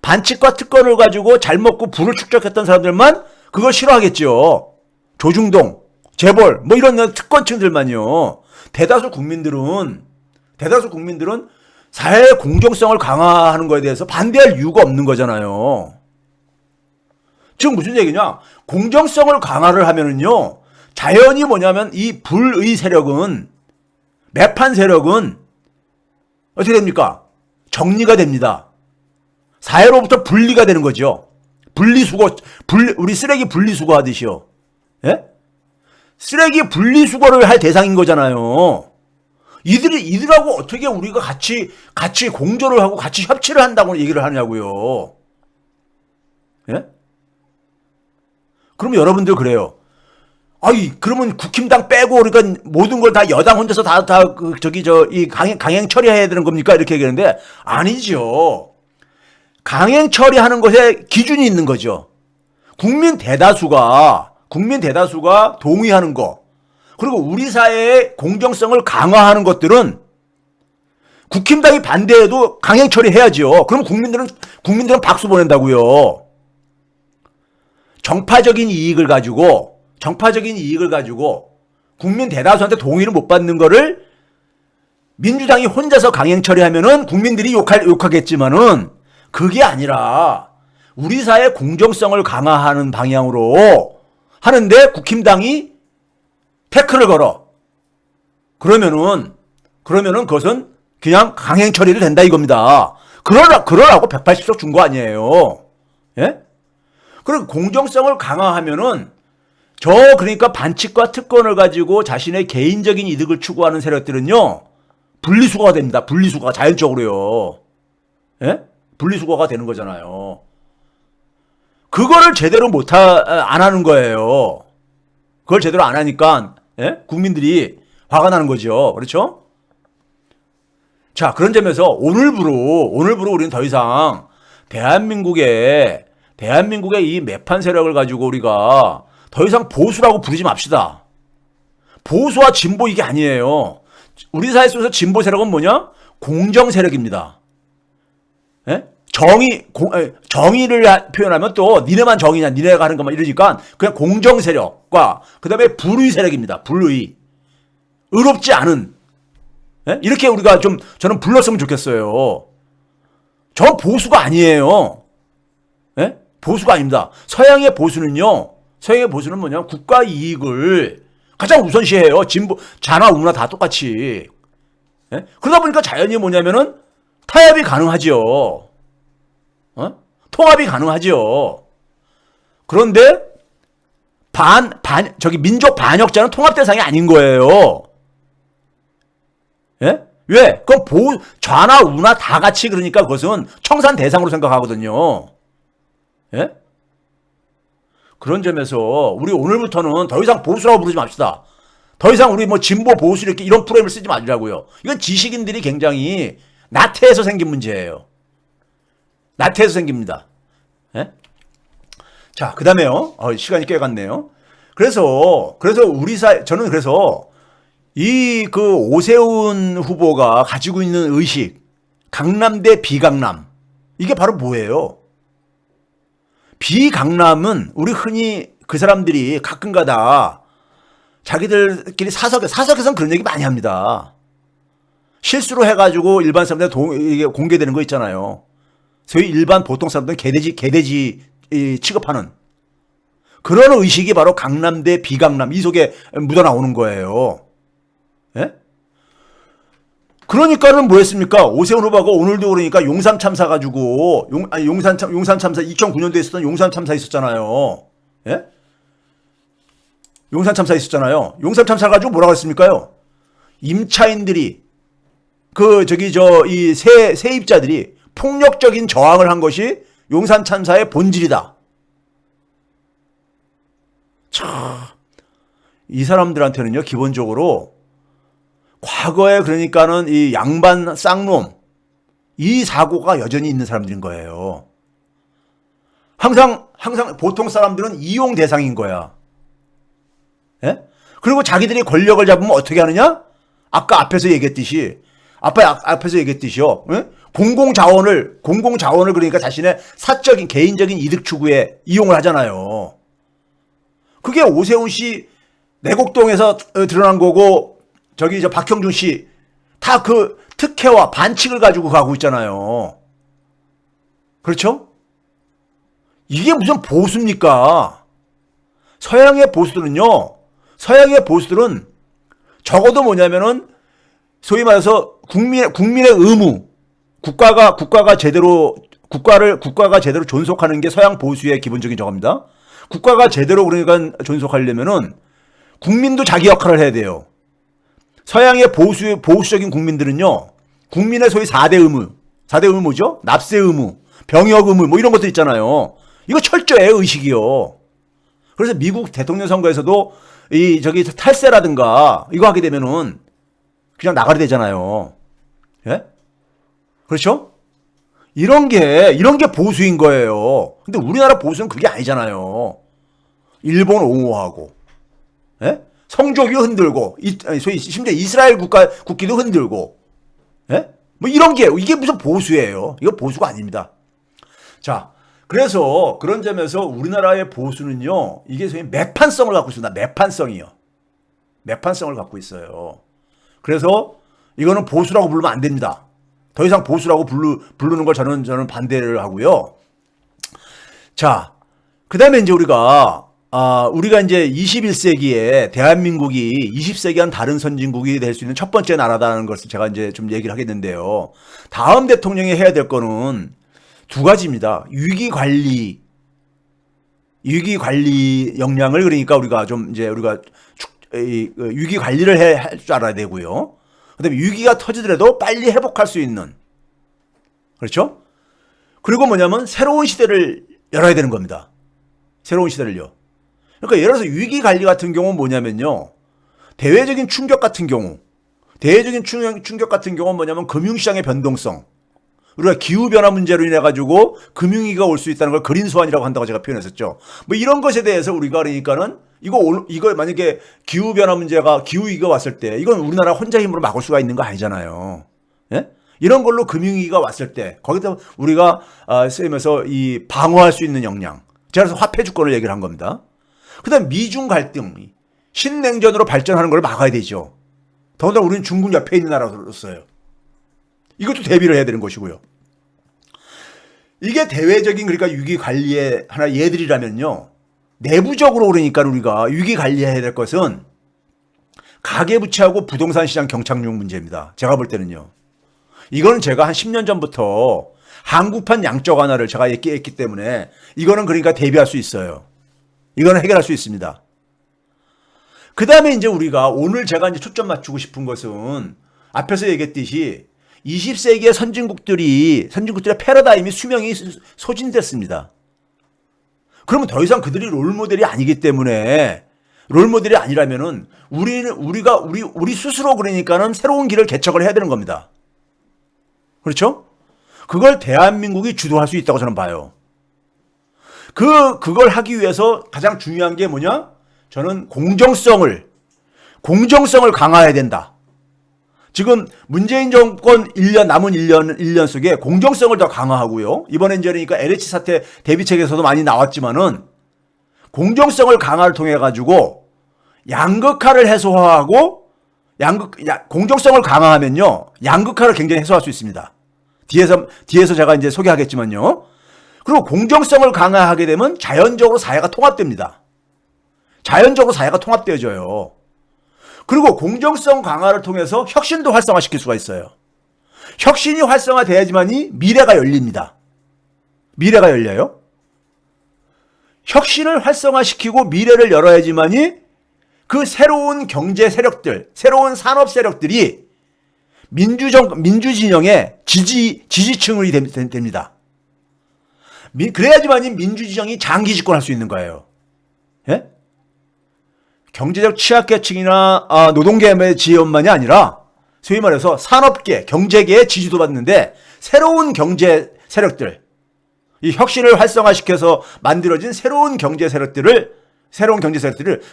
반칙과 특권을 가지고 잘 먹고 부를 축적했던 사람들만 그걸 싫어하겠죠. 조중동, 재벌, 이런 특권층들만요. 대다수 국민들은 사회의 공정성을 강화하는 거에 대해서 반대할 이유가 없는 거잖아요. 지금 무슨 얘기냐? 공정성을 강화를 하면은요, 자연히 뭐냐면 이 불의 세력은, 매판 세력은 어떻게 됩니까? 정리가 됩니다. 사회로부터 분리가 되는 거죠. 우리 쓰레기 분리수거 하듯이요. 예? 쓰레기 분리수거를 할 대상인 거잖아요. 이들하고 어떻게 우리가 같이 공조를 하고 같이 협치를 한다고 얘기를 하냐고요. 예? 그럼 여러분들 그래요. 그러면 국힘당 빼고 그러니까 모든 걸 다 여당 혼자서 이 강행 처리해야 되는 겁니까? 이렇게 얘기하는데 아니죠. 강행 처리하는 것에 기준이 있는 거죠. 국민 대다수가 동의하는 거, 그리고 우리 사회의 공정성을 강화하는 것들은 국힘당이 반대해도 강행 처리해야죠. 그럼 국민들은 박수 보낸다고요. 정파적인 이익을 가지고 국민 대다수한테 동의를 못 받는 거를 민주당이 혼자서 강행 처리하면은 국민들이 욕하겠지만은 그게 아니라 우리 사회 공정성을 강화하는 방향으로 하는데 국힘당이 태클을 걸어. 그러면은 그것은 그냥 강행 처리도 된다 이겁니다. 그러라고 180석 준 거 아니에요. 예? 그리고 공정성을 강화하면은 그러니까 반칙과 특권을 가지고 자신의 개인적인 이득을 추구하는 세력들은요, 분리수거가 됩니다. 분리수거가 자연적으로요. 예? 분리수거가 되는 거잖아요. 그거를 제대로 안 하는 거예요. 그걸 제대로 안 하니까, 예? 국민들이 화가 나는 거죠. 그렇죠? 자, 그런 점에서 오늘부로 우리는 더 이상 대한민국의 이 매판 세력을 가지고 우리가 더 이상 보수라고 부르지 맙시다. 보수와 진보 이게 아니에요. 우리 사회 속에서 진보 세력은 뭐냐? 공정 세력입니다. 예? 정의를 표현하면 또 니네만 정의냐, 니네가 하는 것만 이러니까 그냥 공정 세력과 그 다음에 불의 세력입니다. 불의. 의롭지 않은. 예? 이렇게 우리가 저는 불렀으면 좋겠어요. 전 보수가 아니에요. 예? 보수가 아닙니다. 서양의 보수는 뭐냐? 국가 이익을 가장 우선시해요. 좌나 우나 다 똑같이. 예? 그러다 보니까 자연히 뭐냐면은 타협이 가능하죠. 통합이 가능하죠. 그런데 민족 반역자는 통합 대상이 아닌 거예요. 예? 왜? 그럼 좌나 우나 다 같이 그러니까 그것은 청산 대상으로 생각하거든요. 예? 그런 점에서 우리 오늘부터는 더 이상 보수라고 부르지 맙시다. 더 이상 우리 진보 보수 이런 프레임을 쓰지 말자고요. 이건 지식인들이 굉장히 나태해서 생긴 문제예요. 나태해서 생깁니다. 예? 자, 그 다음에요. 시간이 꽤 갔네요. 그래서 저는 오세훈 후보가 가지고 있는 의식, 강남 대 비강남, 이게 바로 뭐예요? 비강남은 우리 흔히 그 사람들이 가끔가다 자기들끼리 사석에서는 그런 얘기 많이 합니다. 실수로 해가지고 일반 사람들 이게 공개되는 거 있잖아요. 소위 일반 보통 사람들은 개돼지 취급하는 그런 의식이 바로 강남 대 비강남 이 속에 묻어나오는 거예요. 예? 그러니까는 뭐였습니까? 오세훈 후보가 오늘도 그러니까 용산 참사 가지고 용산 참사 2009년도에 있었던 용산 참사 있었잖아요. 예? 용산 참사 있었잖아요. 용산 참사 가지고 뭐라고 했습니까요? 임차인들이 이 세입자들이 폭력적인 저항을 한 것이 용산 참사의 본질이다. 이 사람들한테는요, 기본적으로 과거에 그러니까는 이 양반 쌍놈 이 사고가 여전히 있는 사람들인 거예요. 항상 보통 사람들은 이용 대상인 거야. 예? 그리고 자기들이 권력을 잡으면 어떻게 하느냐? 아까 앞에서 얘기했듯이요. 예? 공공자원을 그러니까 자신의 사적인 개인적인 이득 추구에 이용을 하잖아요. 그게 오세훈 씨 내곡동에서 드러난 거고 박형준 씨 다 그 특혜와 반칙을 가지고 가고 있잖아요. 그렇죠? 이게 무슨 보수입니까? 서양의 보수들은 적어도 뭐냐면은 소위 말해서 국민의 의무, 국가가 제대로 존속하는 게 서양 보수의 기본적인 저겁니다. 국가가 제대로 그러니까 존속하려면은 국민도 자기 역할을 해야 돼요. 서양의 보수적인 국민들은요, 국민의 소위 4대 의무. 4대 의무 뭐죠? 납세 의무, 병역 의무, 뭐 이런 것들 있잖아요. 이거 철저해, 의식이요. 그래서 미국 대통령 선거에서도 저기 탈세라든가 이거 하게 되면은 그냥 나가야 되잖아요. 예? 그렇죠? 이런 게 보수인 거예요. 근데 우리나라 보수는 그게 아니잖아요. 일본 옹호하고, 예? 성조기 흔들고, 소위 심지어 이스라엘 국기도 흔들고, 예? 뭐 이런 게, 이게 무슨 보수예요. 이거 보수가 아닙니다. 자, 그래서 그런 점에서 우리나라의 보수는요, 이게 소위 매판성을 갖고 있습니다. 매판성이요. 매판성을 갖고 있어요. 그래서 이거는 보수라고 부르면 안 됩니다. 더 이상 보수라고 부르는 걸 저는 반대를 하고요. 자, 그 다음에 이제 우리가 이제 21세기에 대한민국이 20세기와는 다른 선진국이 될 수 있는 첫 번째 나라다는 것을 제가 이제 좀 얘기를 하겠는데요. 다음 대통령이 해야 될 거는 두 가지입니다. 위기 관리 역량을, 그러니까 우리가 위기 관리를 할 줄 알아야 되고요. 그다음에 위기가 터지더라도 빨리 회복할 수 있는, 그렇죠? 그리고 뭐냐면 새로운 시대를 열어야 되는 겁니다. 새로운 시대를요. 그러니까 예를 들어서 위기 관리 같은 경우는 뭐냐면요, 대외적인 충격 같은 경우는 뭐냐면 금융시장의 변동성, 우리가 기후변화 문제로 인해 가지고 금융위기가 올 수 있다는 걸 그린 소환이라고 한다고 제가 표현했었죠. 뭐 이런 것에 대해서 우리가 그러니까는 이거 만약에 기후위기가 왔을 때 이건 우리나라 혼자 힘으로 막을 수가 있는 거 아니잖아요. 예? 이런 걸로 금융위기가 왔을 때 거기다 우리가 쓰면서 이 방어할 수 있는 역량, 제가 그래서 화폐 주권을 얘기를 한 겁니다. 그다음 미중 갈등, 신냉전으로 발전하는 걸 막아야 되죠. 더군다나 우리는 중국 옆에 있는 나라로서요. 이것도 대비를 해야 되는 것이고요. 이게 대외적인, 그러니까 위기 관리의 하나 예들이라면요, 내부적으로 그러니까 우리가 위기 관리해야 될 것은 가계부채하고 부동산 시장 경착륙 문제입니다. 제가 볼 때는요. 이거는 제가 한 10년 전부터 한국판 양적 완화를 제가 얘기했기 때문에 이거는 그러니까 대비할 수 있어요. 이거는 해결할 수 있습니다. 그 다음에 이제 우리가 오늘 제가 이제 초점 맞추고 싶은 것은 앞에서 얘기했듯이 20세기의 선진국들의 패러다임이 수명이 소진됐습니다. 그러면 더 이상 그들이 롤모델이 아니기 때문에, 롤모델이 아니라면은 우리 스스로 그러니까는 새로운 길을 개척을 해야 되는 겁니다. 그렇죠? 그걸 대한민국이 주도할 수 있다고 저는 봐요. 그걸 하기 위해서 가장 중요한 게 뭐냐? 저는 공정성을 강화해야 된다. 지금 문재인 정권 남은 1년 속에 공정성을 더 강화하고요. 이번에 이제 그러니까 LH 사태 대비책에서도 많이 나왔지만은 공정성을 강화를 통해 가지고 양극화를 해소하고 공정성을 강화하면요, 양극화를 굉장히 해소할 수 있습니다. 뒤에서 제가 이제 소개하겠지만요. 그리고 공정성을 강화하게 되면 자연적으로 사회가 통합됩니다. 자연적으로 사회가 통합되어져요. 그리고 공정성 강화를 통해서 혁신도 활성화시킬 수가 있어요. 혁신이 활성화돼야지만이 미래가 열립니다. 미래가 열려요. 혁신을 활성화시키고 미래를 열어야지만이 그 새로운 경제 세력들, 새로운 산업 세력들이 민주진영의 지지층이 됩니다. 그래야지만이 민주진영이 장기 집권할 수 있는 거예요. 예? 경제적 취약계층이나 노동계의 지원만이 아니라 소위 말해서 산업계, 경제계의 지지도 받는데 새로운 경제 세력들, 이 혁신을 활성화시켜서 만들어진 새로운 경제 세력들을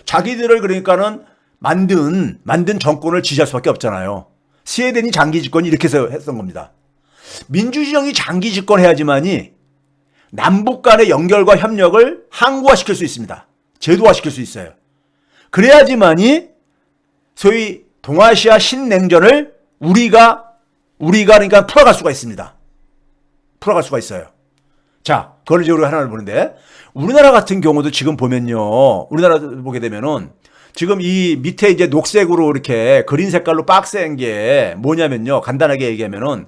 자기들을 그러니까는 만든 정권을 지지할 수밖에 없잖아요. 스웨덴이 장기 집권이 이렇게 해서 했던 겁니다. 민주진영이 장기 집권해야지만이 남북 간의 연결과 협력을 항구화시킬 수 있습니다. 제도화시킬 수 있어요. 그래야지만이 소위 동아시아 신냉전을 우리가 그러니까 풀어갈 수가 있습니다. 풀어갈 수가 있어요. 자, 그걸 이제 우리가 하나를 보는데, 우리나라 같은 경우도 지금 보면요, 우리나라 보게 되면은 지금 이 밑에 이제 녹색으로 이렇게 그린 색깔로 박스한 게 뭐냐면요, 간단하게 얘기하면은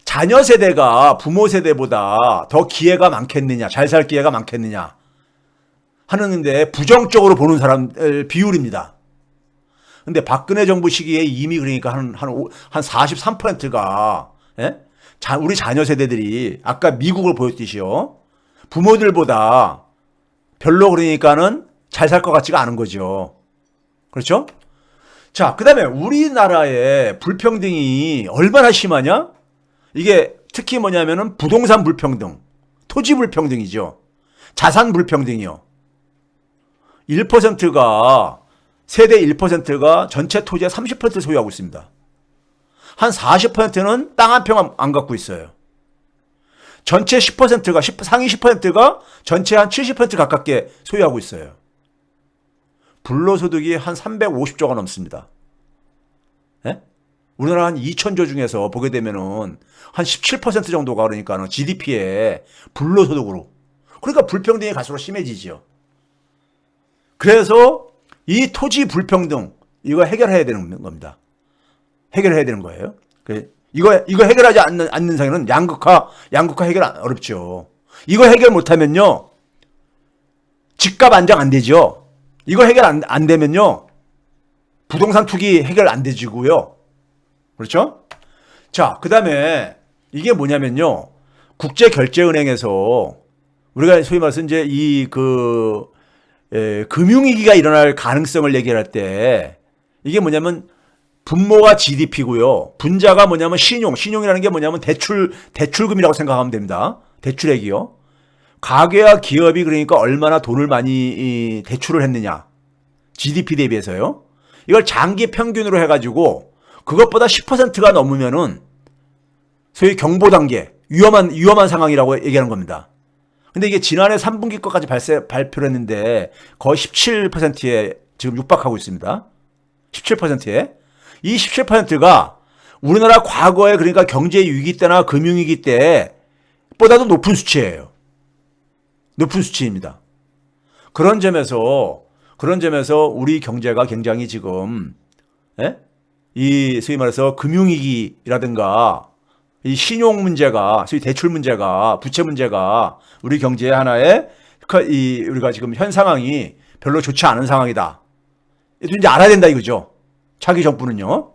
자녀 세대가 부모 세대보다 더 기회가 많겠느냐, 잘 살 기회가 많겠느냐 하는데 부정적으로 보는 사람들 비율입니다. 근데 박근혜 정부 시기에 이미 그러니까 한 43%가, 예? 우리 자녀 세대들이 아까 미국을 보였듯이요. 부모들보다 별로 그러니까는 잘 살 것 같지가 않은 거죠. 그렇죠? 자, 그 다음에 우리나라의 불평등이 얼마나 심하냐? 이게 특히 뭐냐면은 부동산 불평등, 토지 불평등이죠. 자산 불평등이요. 1%가, 세대 1%가 전체 토지의 30% 소유하고 있습니다. 한 40%는 땅 한 평 안 갖고 있어요. 전체 10%가, 상위 10%가 전체 한 70% 가깝게 소유하고 있어요. 불로소득이 한 350조가 넘습니다. 예? 우리나라 한 2천조 중에서 보게 되면은 한 17% 정도가 그러니까 GDP에 불로소득으로. 그러니까 불평등이 갈수록 심해지죠. 그래서 이 토지 불평등, 이거 해결해야 되는 겁니다. 해결해야 되는 거예요. 이거 해결하지 않는 상에는 양극화 해결 어렵죠. 이거 해결 못하면요, 집값 안정 안 되죠. 이거 해결 안 되면요, 부동산 투기 해결 안 되지고요. 그렇죠? 자, 그 다음에 이게 뭐냐면요, 국제결제은행에서 우리가 소위 말해서 이제 금융위기가 일어날 가능성을 얘기할 때 이게 뭐냐면 분모가 GDP고요. 분자가 뭐냐면 신용이라는 게 뭐냐면 대출금이라고 생각하면 됩니다. 대출액이요. 가계와 기업이 그러니까 얼마나 돈을 많이 대출을 했느냐. GDP 대비해서요. 이걸 장기 평균으로 해가지고 그것보다 10%가 넘으면은 소위 경보 단계, 위험한 상황이라고 얘기하는 겁니다. 근데 이게 지난해 3분기 것까지 발표를 했는데 거의 17%에 지금 육박하고 있습니다. 17%에. 이 17%가 우리나라 과거에 그러니까 경제 위기 때나 금융위기 때보다도 높은 수치예요. 높은 수치입니다. 그런 점에서 우리 경제가 굉장히 지금, 예? 이 소위 말해서 금융위기라든가 이 신용 문제가, 소위 대출 문제가, 부채 문제가 우리 경제의 하나의 우리가 지금 현 상황이 별로 좋지 않은 상황이다. 이제 알아야 된다 이거죠. 차기 정부는요.